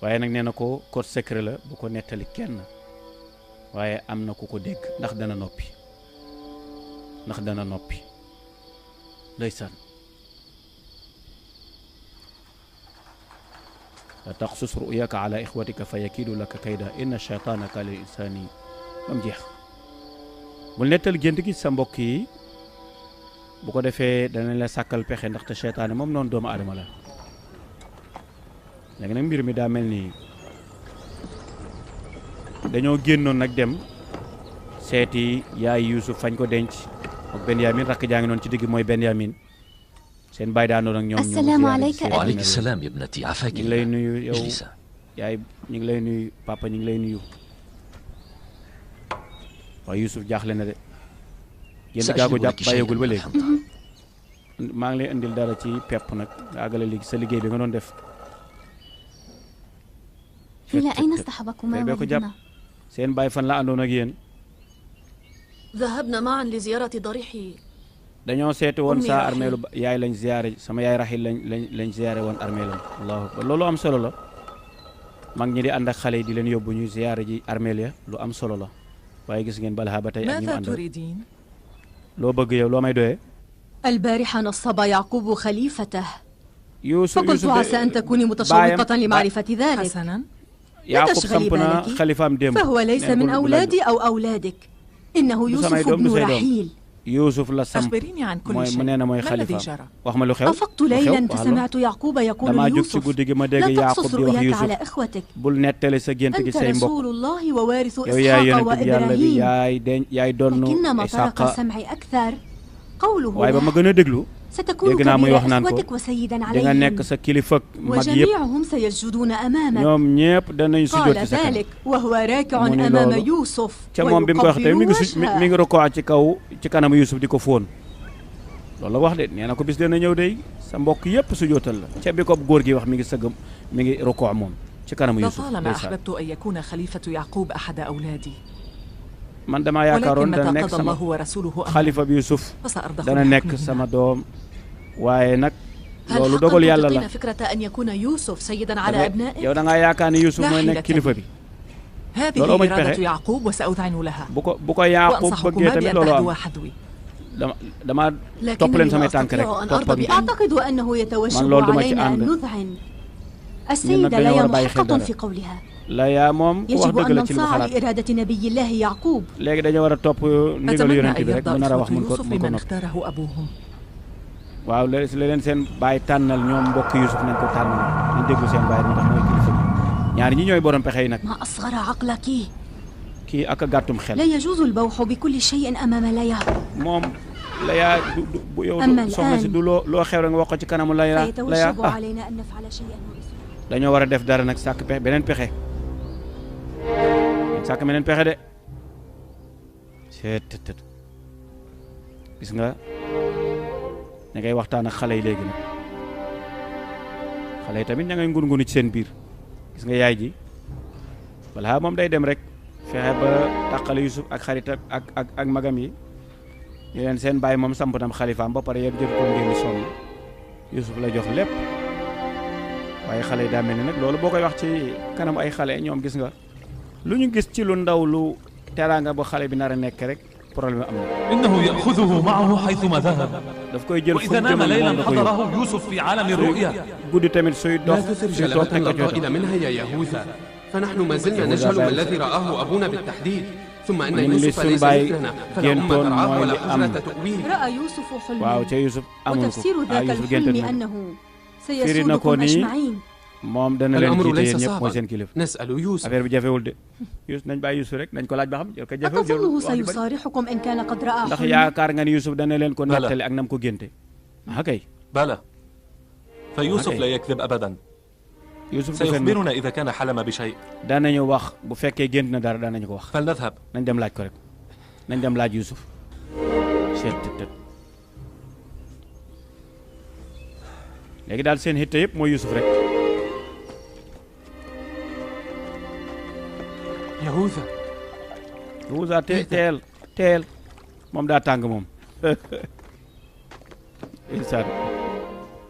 waaye nag nee na ko code secret la bu ko nettali kenn waaye am na ku ko dégg ndax dana noppi ndeysaan la taqsus ru'yaka ala ixwatika fa yakiidu laka kayda inna shaytaana kaana lil insaani bam jeex bul nettal gént gi sa mbokk yi bu ko defee danañ la sàkkal pexe ndaxte seytaane moom noonu doomu aadama la léegi nag mbir mi daa mel ni dañoo génnoon nag dem seeti yaay Yuusuf fañ ko denc ak Benyamin rakk jaa ngi noonu ci digg mooy Benyamin seen baay daanoon ak ñoom assalaamu alayka وعليك السلام يا ابنتي عافاك ñu ngi lay nuyu yow اجلسا yaay ñu ngi lay nuyu papa ñu ngi lay nuyu waaye Yuusuf jaaxle na de gént gaa ko jàpp bàyyeegul ba léegi maa ngi lay indil dara ci pepp nag nga àggale léegi sa liggéey bi nga doon def إلى أين اصطحبكما bee ko jàpp والدنا؟ seen baay fan la àndoon ak yéen ذهبنا معا لزيارة ضريح dañoo seeti woon Ummi saa Rahil. armeelu yaay lañ ziyaare sama yaay Rahil lañ ziyaare woon armeelam allahu akbar loolu am solo la mag ñi di ànd ak xale yi di leen yóbbu ñu ziyaare ji armeel ya lu am solo la waaye gis ngeen balaa ba tey ak ñi mu ماذا àndal تريدين؟ loo bëgg yow loo may doyee البارحة نصب يعقوب خليفته Yuusuf فقلت عسى أن تكوني متشوقة لمعرفة ذلك حسنا Yaaqub تشغلي samp na بالك؟ xalifaam démb فهو ليس من أولادي أو أولادك إنه يوسف بن رحيل Yuusuf la samp أخبريني عن كل mooy mu شيء nee na mooy ما الذي xalifaam جرى؟ wax ma lu xew أفقت ليلا فسمعت يعقوب يقول damaa jóg ci ليوسف guddi gi ma dégg لا Yaaqub تقصص di wax رؤياك Yuusuf على إخوتك bul nettali sa gént gi أنت say mbokk رسول الله ووارث yow yaay إسحاق yonent bi yàlla bi وإبراهيم yaay donnu لكنما طرق Isaaqa السمع أكثر قوله waaye ba ma له gën a déglu ستكون dégg naa muy كبير wax naan ko إخوتك وسيدا di nga عليهم nekk sa kilifa mag yëpp وجميعهم سيسجدون أمامك ñoom ñëpp danañ sujjóot قال ci sa kanam ذلك وهو راكع mu ni أمام loolu يوسف ca moom bi mu ko wax tey mi ngi rokoo ci kaw ci kanamu Yuusuf di ko fóon loolu la wax de nee na ko bis dana ñëw de sa mbokk yëpp sujjóotal la ca bi ko góor gi wax mi ngi sëgg mi ngi rokoo moom ci kanamu Yuusuf لطالما أحببت أن يكون خليفة يعقوب أحد أولادي man damaa yaakaaroon ولكن dana متى nekk قضى sama الله ورسوله أمرا xalifa bi Yuusuf فسأرضخ dana nekk بحكمهما. sama doom waaye nag هل loolu حقا dogal yàlla la تعطينا فكرة أن يكون يوسف سيدا على أبنائه؟ yow da ngaa yaakaar ne Yuusuf لا mooy حيلة nekk kilifa bi هذه looloo ma إرادة pexe يعقوب وسأذعن لها bu ko Yaaqub وأنصحكما bëggee tamit بأن loolu am تهدوا حدوي dama topp leen samay tànk rek topp ak أعتقد أنه man يتوجب loolu duma ci علينا أن ànd نذعن السيدة ليا محقة في قولها Laya moom ku wax يجب dëgg أن la ci li mu ننصاع xalaat لإرادة نبي الله يعقوب léegi dañoo war a topp ndigalu أتمنى yonent أن bi rek يرضى bu nar a wax إخوة mun ko يوسف mun ko بمن noppi اختاره أبوهم waaw léegi si la leen seen baay tànnal ñoom mbokk Yuusuf nañ ko tànnal ñu déglu seen baay ndax mooy kilifa bi ñaari ñi ñooy borom pexe yi nag ما أصغر عقلك kii ak a gàttum xel لا يجوز البوح بكل شيء أمام ليا moom Laya bu yow أما soxna si الآن du loo xew rek nga wax ko ci kanamu Laya فيتوجب علينا أن نفعل شيئا da dañoo war a def dara nag sàkk pexe beneen pexe sàkk beneen pexe de seet gis nga ña ngay waxtaan ak xale yi léegi nag xale yi tamit ña ngay ngun-ngunu ci seen biir gis nga yaay ji walla moom day dem rek fexe ba tàqale Yusuf ak xaritam ak magam yi ñu leen seen bàyyi moom samp nam xalifaam ba pare yéen jël ko ngeen di sonn Yusuf la jox lépp waaye xale yi daa mel ni nag loolu boo koy wax ci kanam ay xale ñoom gis nga lu ñu gis ci lu ndaw lu teraanga bu xale bi nar a nekk rek problème am na. innahu yaxuduhu maahu xaytuma dahab. daf koy jël fu mu jëm laylan xadarahu Yusuf fi aalami ruya. guddi tamit suy dox suy toog teg ko إلى منها يا يهوذا فنحن ما زلنا نجهل ما الذي رآه أبونا بالتحديد ثم أن يوسف ليس مثلنا فلا أم ترعاه ولا أجرة تؤويه. رأى يوسف حلما waaw ca Yusuf amul ko وتفسير ذاك الحلم أنه سيسودكم أجمعين. moom dana leen jiite yéen ñëpp mooy seen kilifa. نسأل يوسف. affaire bi jafewul de Yusuf nañ bàyyi Yusuf rek nañ ko laaj ba xam ko jafewul. أتظنه سيصارحكم إن كان قد رأى ndax yaakaar nga ni Yusuf dana leen ko nettali ak nam ko génte. ah kay. بلى فيوسف لا يكذب أبدا. Yusuf سيخبرنا إذا كان حلم بشيء. danañu wax bu fekkee gént na dara danañu ko wax. فلنذهب. nañ dem laaj ko rek nañ dem laaj Yusuf. léegi daal seen hitte yëpp mooy Yusuf rek. Yahuza teel moom daa tàng moom. insaan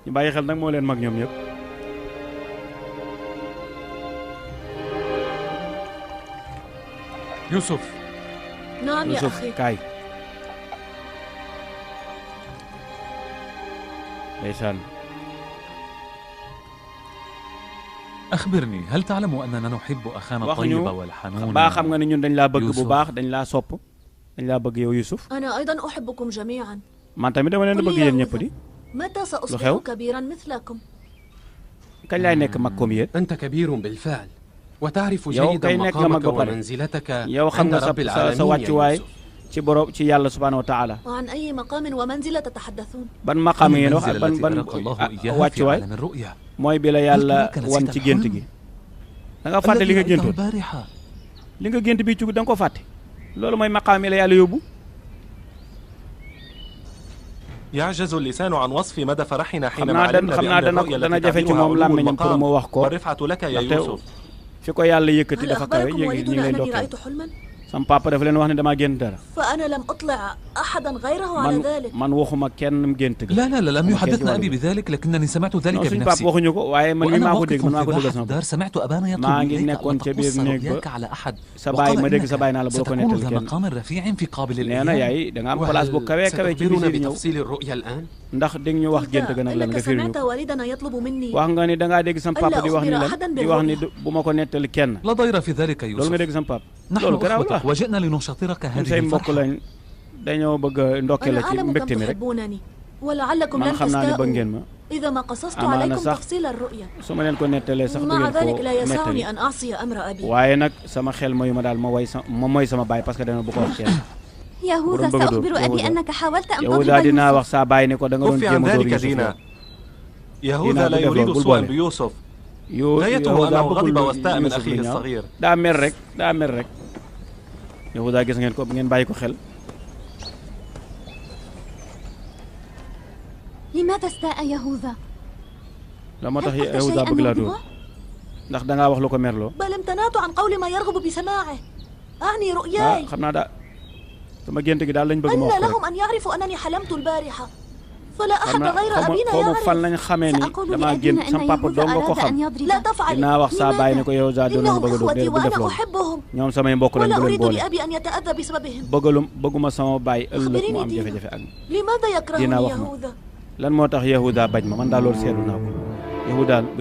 ñu bàyyi xel nag moo leen mag ñoom ñëpp. Yusuf. نعم يا Yusuf أخي. kaay. ndeysaan. أخبرني هل تعلم أننا نحب أخانا الطيب والحنون؟ baa xam nga ne ñun dañ laa bëgg bu baax dañ laa sopp dañ laa bëgg yow Yusuf. أنا أيضا أحبكم جميعا. man tamit dama leen a bëgg yéen ñëpp di. متى سأصبح كبيرا مثلكم؟ kañ laay nekk mag comme yéen. أنت كبير بالفعل وتعرف yow جيدا kay nekk nga mag مقامك ba pare ومنزلتك yow xam عند nga رب sa العالمين wàccuwaay يا يوسف. ci borom ci yàlla subhaanahu wa taala. وعن أي مقام ومنزلة تتحدثون؟ ban maqaam ngeen wax ak ban wàccuwaay mooy bi la yàlla wan ci gént gi. da nga fàtte li nga géntoon li nga gént bi ci da nga ko fàtte loolu mooy maqaam yi la yàlla yóbbu. يعجز اللسان عن وصف مدى فرحنا حينما xam علمنا naa بأن الرؤيا dana التي jafe ci تعبرها moom علو làmmiñam pour mu wax المقام ko والرفعة لك يا يوسف. fi ko yàlla yëkkati هل dafa kawe أخبركم ñu ngi والدنا lay أنني ndokkeel. رأيت حلما؟ sam papa dafa leen wax ne damaa gént dara. فأنا لم أطلع أحدا غيره على ذلك. man waxuma kenn gént gi. لا لم يحدثنا أبي بذلك لكنني سمعت ذلك suñu papa بنفسي. waxuñu ko waaye man mi maa ko dégg man maa ko dégg sama الدار سمعت أبانا يطلب maa ngi إليك nekkoon ca أن biir تقص néeg ba رؤياك على أحد sa baay ma dégg sa baay naa la boo ko ستكون nettali ذا kenn. مقام رفيع في قابل nee na الأيام. yaay da nga am place bu kawe kawe ci ستخبرنا biir ñëw بتفصيل الرؤيا الآن؟ ndax dégg ñu wax gént ga nag lan إنك nga firi ñu سمعت والدنا يطلب مني wax nga ni da ngaa dégg sam papa di wax ni lan di wax ni bu ma ko nettali kenn. لا ضير في ذلك loolu nga يوسف. dégg sam papa. نحن loolu garaaw la أخوتك وجئنا لنشاطرك ñun هذه say mbokk الفرحة. lañ dañoo bëgg a ndokkee la أنا ci أعلم كم mbégte mi rek تحبونني ولعلكم man لن xam naa ne bëgg ngeen تستاءوا ma إذا ما قصصت amaana عليكم sax تفصيل الرؤيا. su ma leen ko nettalee sax du مع ngeen ذلك ko لا nettali يسعني أن أعصي أمر أبي. waaye nag sama xel mayu ma daal ma mooy sama baay parce que dana bu ko wax kenn. يهوذا سأخبر أبي أنك حاولت أن Yahuza تضرب dinaa wax يوسف. saa baay ne ko da nga doon كف jéem عن a dóor ذلك Yusuf دينا. la. يهوذا لا يريد سوءا بيوسف. غايته أنه غضب واستاء من أخيه الصغير. daa mer rek Yahuza gis ngeen ko ngeen bàyyi ko xel. لماذا استاء يهوذا؟ la moo tax Yahuza bëgg laa dóor ndax da ngaa wax lu ko merloo. بل امتنعت عن قول ما يرغب بسماعه. أعني رؤياي. xam naa sama gént gi daal lañ bëgg ma wax أن ko لهم أن يعرفوا أنني حلمت البارحة فلا أحد غير rek. أبينا xaw ma fan يعرف. lañ xamee ni damaa gént sama papa doo nga ko xam. لا تفعل. dinaa wax saa baay ne ko Yahuza doon na bëgg a dóor إنهم إخوتي bu def وأنا loolu. أحبهم. ñoom samay mbokk lañ ولا bu leen أريد boole. لأبي أن يتأذى بسببهم. bëgguma sama baay ëllëg mu am أخبريني jafe-jafe ak لماذا يكرهني dinaa wax ma يهوذا؟ lan moo tax Yahuza bañ ma man daal loolu seetlu naa ko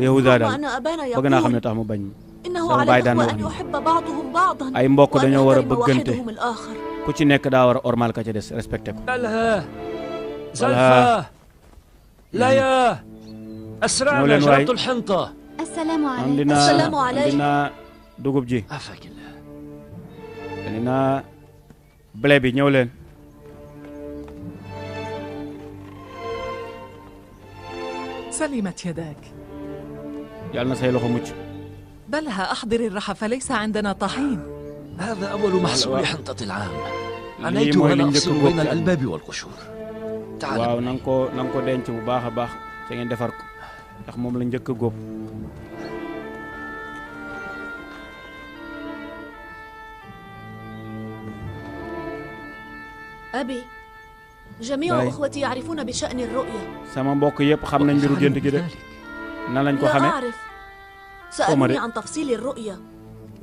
Yahuza daal وأن أبانا bëgg naa xam ne يقول tax mu bañ ma إنه sama على baay daan na الإخوة wax أن ni يحب بعضهم بعضا ay mbokk وأن dañoo war a يحترم bëggante واحدهم الآخر. ku ci nekk daa war a ormal ka ca des respecté ko. زلفة ليا أسرعنا جربت الحنطة. السلام عليكم. السلام عليكم. عندنا dugub ji عندنا blé bi ñëw leen. سلمت يداك. yàlla na say loxo mucc. بلها أحضر الرحى فليس عندنا طحين. هذا أول محصول حنطة العام. عنيت وأنا أفصل بين الألباب والقشور. تعال. waaw na nga ko denc bu baax a baax te ngeen defar ko ndax moom la njëkk a góob. أبي جميع أخوتي يعرفون بشأن الرؤيا. sama mbokk yëpp xam nañ mbiru gént gi de. nan lañ ko xamee. لا أعرف. سألوني عن تفصيل الرؤيا.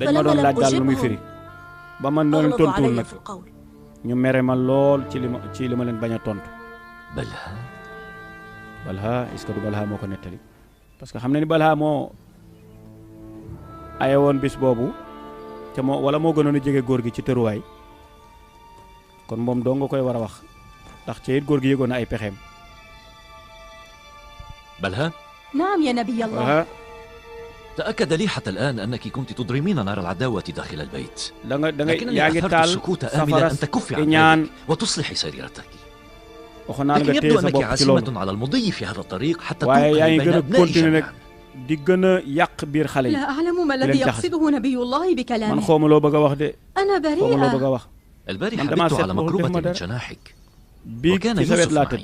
dañ ma doon laaj daal lu muy firi. ba man doon tontuwul nag ñu mere ma lool ci li ma leen bañ a tontu. Balha est-ce que du Balha moo ko nettali parce que xam na ni Balha moo aye woon bis boobu te moo wala moo gënoon a jege góor gi ci tëruwaay kon moom doo nga koy war a wax ndax ci it góor gi yëgoon na ay pexeem. Balha. نعم يا نبي الله. تأكد لي حتى الآن أنك كنت تضرمين نار العداوة داخل البيت. لكنني أثرت السكوت آملا أن تكفي عن ذلك وتصلحي سريرتك. لكن يبدو أنك عازمة على المضي في هذا الطريق حتى توقعي بين أبناء الجميع. لا أعلم ما الذي يقصده نبي الله بكلامه. أنا بريئة. البارحة بت على مقربة من جناحك وكان يوسف معي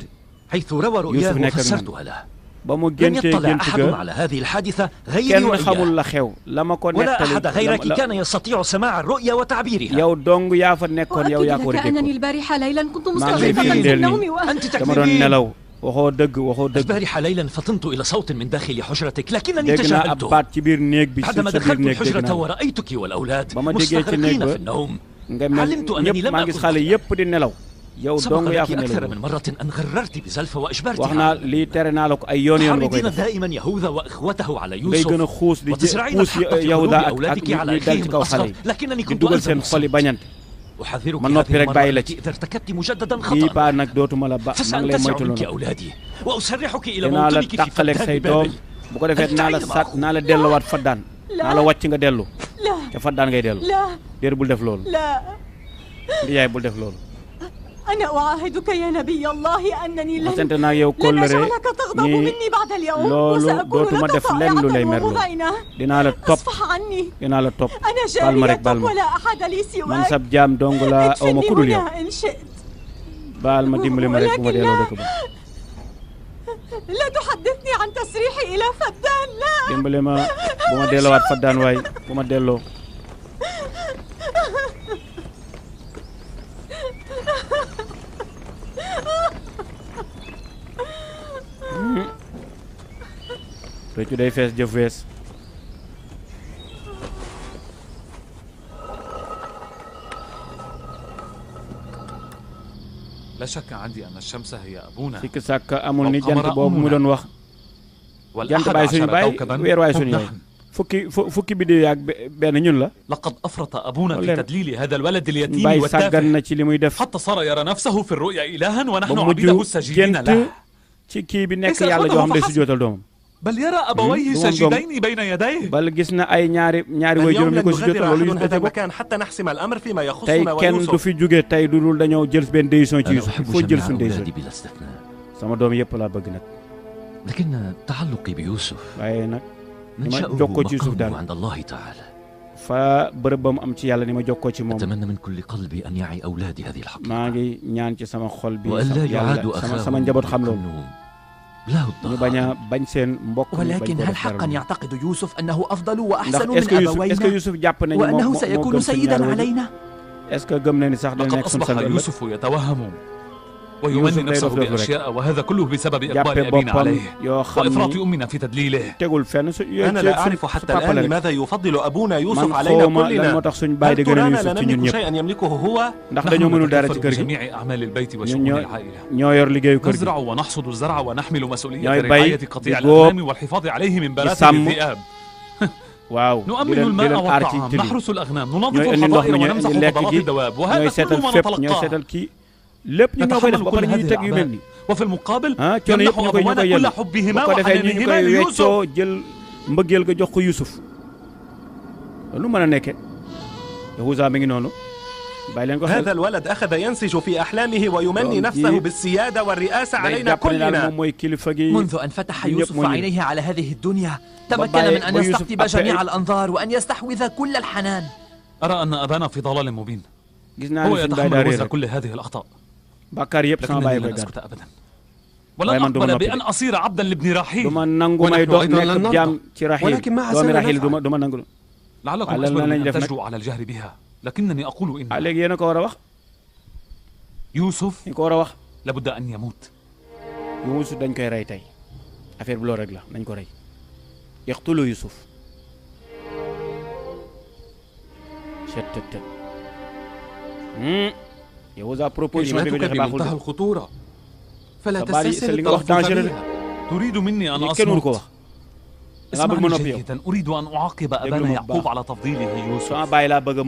حيث روى رؤياه وفسرتها له. لم يطلع أحد على هذه الحادثة غيري وإياه ولا أحد غيرك كان يستطيع سماع الرؤيا وتعبيرها. وأكد لك أنني البارحة ليلا كنت مستغرقا في النوم أنت تكذبين. البارحة ليلا فطنت إلى صوت من داخل حجرتك لكنني تجاهلته. بعدما دخلت الحجرة ورأيتك والأولاد مستغرقين في النوم علمت أنني لم أكن سبق لك أكثر من مرة أن غررت بزلفة وأجبرتها تحرضين دائما يهوذا وإخوته على يوسف وتزرعين الحق في قلوب أولادك على أخيهم الأصغر لكنني كنت ألزم أحذرك هذه المرة التي إذا ارتكبت مجددا خطأ فسأنتزع منك أولادي وأسرحك إلى موطنك في فدان بابل. لا أنا أعاهدك يا نبي الله أنني لن أجعلك تغضب مني بعد اليوم وسأكون لك طائعة ومطيعة. اصفح عني. أنا جاريتك ولا أحد لي سواك. اكفني هنا إن شئت. ولكن لا تحدثني عن تسريحي إلى فدان. لا. réccu day fees jëf wees. لا شك عندي أن الشمس هي أبونا. sikk sàkk amul ni jant boobu mu doon wax. jant baay suñu baay weer waay suñu yaay. fukki bi di yaag benn ñun la. لقد أفرط أبونا في تدليل هذا الولد اليتيم والتافه حتى صار يرى نفسه في الرؤيا إلها ونحن عبيده الساجدين له. ci kii bi nekk yàlla joo xam day sujjóotal doomam. بل يرى أبويه ساجدين بين يديه. bal gis na ay ñaari waajuram yi ko sujjóotal loolu Yuusuf da المكان حتى نحسم الأمر فيما tey يخصنا kenn du fi jóge tey du dul dañoo jël benn décision ci Yuusuf il faut jël suñu décision. sama doom yëpp laa bëgg nag. لكن تعلقي بيوسف waaye nag ni ma jokkoo ci Yuusuf daal عند الله تعالى. fa bërëbam am ci yàlla ni ma jokkoo ci moom. أتمنى من كل قلبي أن يعي أولادي هذه الحقيقة. maa ngi ñaan ci sama xol bi yàlla sama njaboot xam loolu. ñu bañ a bañ seen mbokk. ولكن هل حقا يعتقد يوسف أنه أفضل وأحسن من أبوينا؟ est-ce que Youssouf jàpp nañu وأنه سيكون سيدا علينا؟ est-ce que gëm na ni sax dana nekk suñu sang. لقد أصبح يوسف يتوهم ويمني نفسه بأشياء وهذا كله بسبب إقبال أبينا عليه وإفراط أمنا في تدليله. أنا لا أعرف حتى الآن لماذا يفضل أبونا يوسف علينا كلنا. هل ترانا لا نملك شيئا يملكه هو؟ نحن نتكفل بجميع أعمال البيت وشؤون العائلة. نزرع ونحصد الزرع ونحمل مسؤولية رعاية قطيع الأغنام والحفاظ عليه من بلاثم الذئاب. نؤمن الماء والطعام، نحرس الأغنام، ننظف الحظائر ونمسح فضلات الدواب، وهذا كل ما نتلقاه. lépp ñu ñoo koy def ba pare ñuy teg yu mel ni وفي المقابل coono yëpp ñu koy yell bu ko defee ñu koy weccoo jël mbëggeel ga jox ko Youssouf lu mën a nekke Yahuza mi ngi noonu هذا الولد أخذ ينسج في أحلامه ويمني نفسه بالسيادة والرئاسة علينا كلنا. منذ أن فتح يوسف عينيه على هذه الدنيا تمكن من أن يستقطب جميع الأنظار وأن يستحوذ كل الحنان. أرى أن أبانا في ضلال مبين، هو يتحمل وزن كل هذه الأخطاء، لكنني لن أسكت أبدا، ولن أقبل بأن أصير عبدا لابن رحيل. ونحن أيضا لن نرضى، ولكن ما حسنا نفعل. لعلكم أجبرون أن تجرؤوا على الجهر بها، لكنني أقول إن يوسف لابد أن يموت. يوسف dañ koy rey tey affaire bi loolu rek la nañ ko rey يقتلوا يوسف. شتت يهوذا بروبوز كلمتك بمنتهى الخطورة، فلا تستسهل التلفظ بها. تريد مني أن أصمت؟ اسمعني جيدا، أريد أن أعاقب أبانا يعقوب على تفضيله يوسف،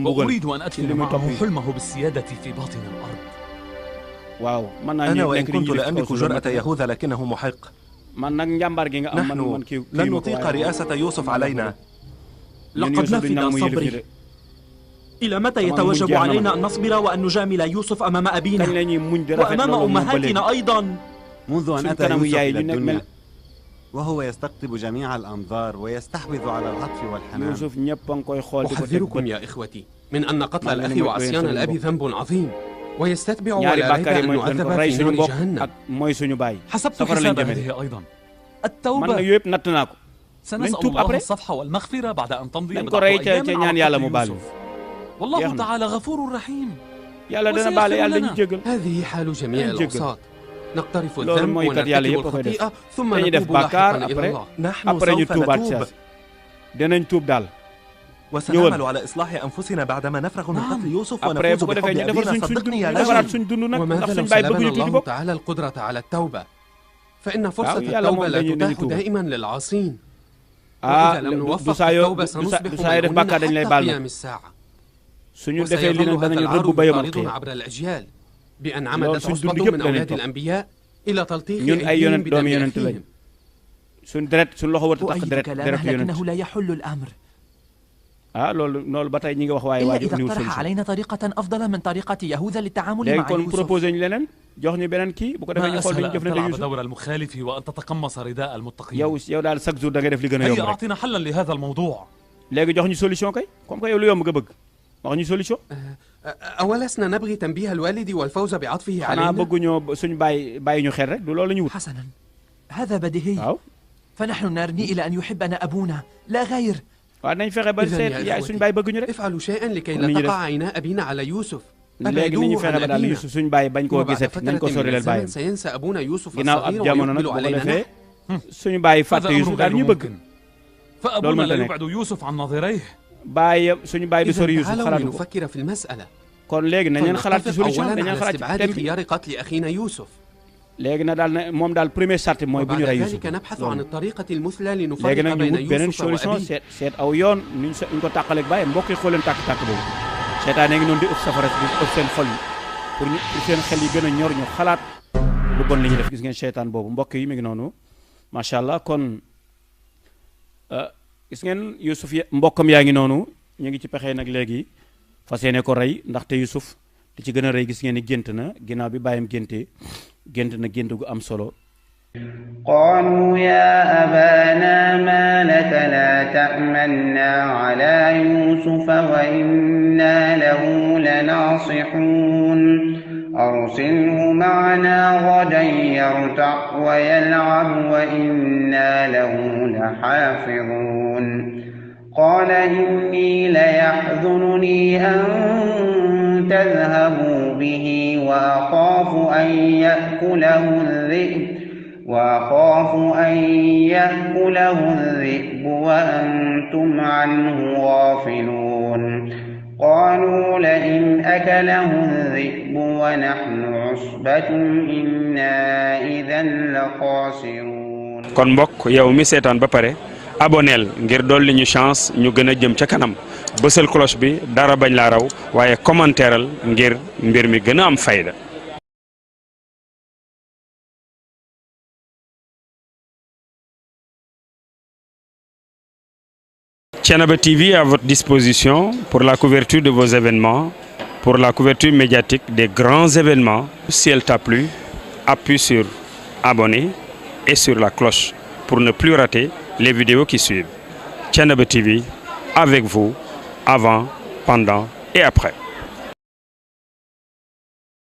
وأريد أن أدخل معه حلمه بالسيادة في باطن الأرض. أنا وإن كنت لا أملك جرأة يهوذا لكنه محق. نحن لن نطيق رئاسة يوسف علينا. لقد نفد صبري. إلى متى يتوجب علينا أن نصبر وأن نجامل يوسف أمام أبينا وأمام أمهاتنا أيضا؟ منذ أن أتى يوسف إلى الدنيا وهو يستقطب جميع الأنظار ويستحوذ على العطف والحنان. أحذركم يا إخوتي من أن قتل الأخ وعصيان الأب ذنب عظيم، ويستتبع ولا ريب أن نعذب في نار جهنم. حسبت حساب هذه أيضا. التوبة سنسأل الله الصفح والمغفرة بعد أن تمضي بضعة أيام على يوسف. والله تعالى غفور رحيم. هذه حال جميع الأوساط، نقترف الذنب ونرتكب الخطيئة ثم نتوب لاحقا إلى الله. نحن سوف نتوب وسنعمل على إصلاح أنفسنا بعدما نفرغ من قتل يوسف ونفوز بحب أبينا. صدقني يا لجن. وماذا لو سلبنا الله تعالى القدرة على التوبة؟ فإن فرصة التوبة لا تتاح دائما للعاصين، وإذا لم نوفق التوبة سنصبح ملعونين حتى قيام الساعة. وسيظل هذا العار يطاردنا عبر الأجيال بأن عمدت عصبة من أولاد الأنبياء إلى تلطيخ أيديهم بدم أخيهم. أؤيد كلامه لكنه لا يحل الأمر. إلا إذا اقترح علينا طريقة أفضل من طريقة يهوذا للتعامل مع يوسف. ما أسهل أن تلعب دور المخالف وأن تتقمص رداء المتقين. هيا أعطينا حلا لهذا الموضوع. أولسنا نبغي تنبيه الوالد والفوز بعطفه علينا؟ حسنا، هذا بديهي، فنحن نرمي إلى أن يحبنا أبونا لا غير. افعلوا شيئا لكي لا تقع عينا أبينا على يوسف. أبعدوه عن أبينا، وبعد فترة من الزمن سينسى أبونا يوسف الصغير ويقبل علينا. هذا أمر غير ممكن، فأبونا لا يبعد يوسف عن نظيريه. إذن تعالوا لنفكر في المسألة. فلنتفق أولا على استبعاد خيار قتل أخينا يوسف، وبعد ذلك نبحث عن الطريقة المثلى لنفرق بين يوسف وأبيه. gis ngeen Youssouf mbokkam yaa ngi noonu ñu ngi ci pexe nag léegi fas yéene ko rey ndaxte Youssouf li ci gën a rey gis ngeen ni gént na ginnaaw bi bàyyam gént na gént gu am solo. قالوا يا أبانا ما لك لا تأمنا على يوسف وإنا له لناصحون أرسله معنا غدا يرتع ويلعب وإنا له لحافظون قال إني ليحزنني أن تذهبوا به وأخاف أن يأكله الذئب وأنتم عنه غافلون قالوا لئن أكله الذئب ونحن عصبة إنا إذا لخاسرون. kon mbokk yow mi seetaan ba pare aboneel ngir dolli ñu chance ñu gën a jëm ca kanam bësal cloche bi dara bañ la raw waaye commentéral ngir mbir mi gën a am fayda. Thiénaba TV à votre disposition pour la couverture de vos événements. pour la couverture médiatique des grands événements. Si elle t'a plu, appuie sur abonner et sur la cloche pour ne plus rater les vidéos qui suivent. Thiénaba TV, avec vous, avant, pendant et après.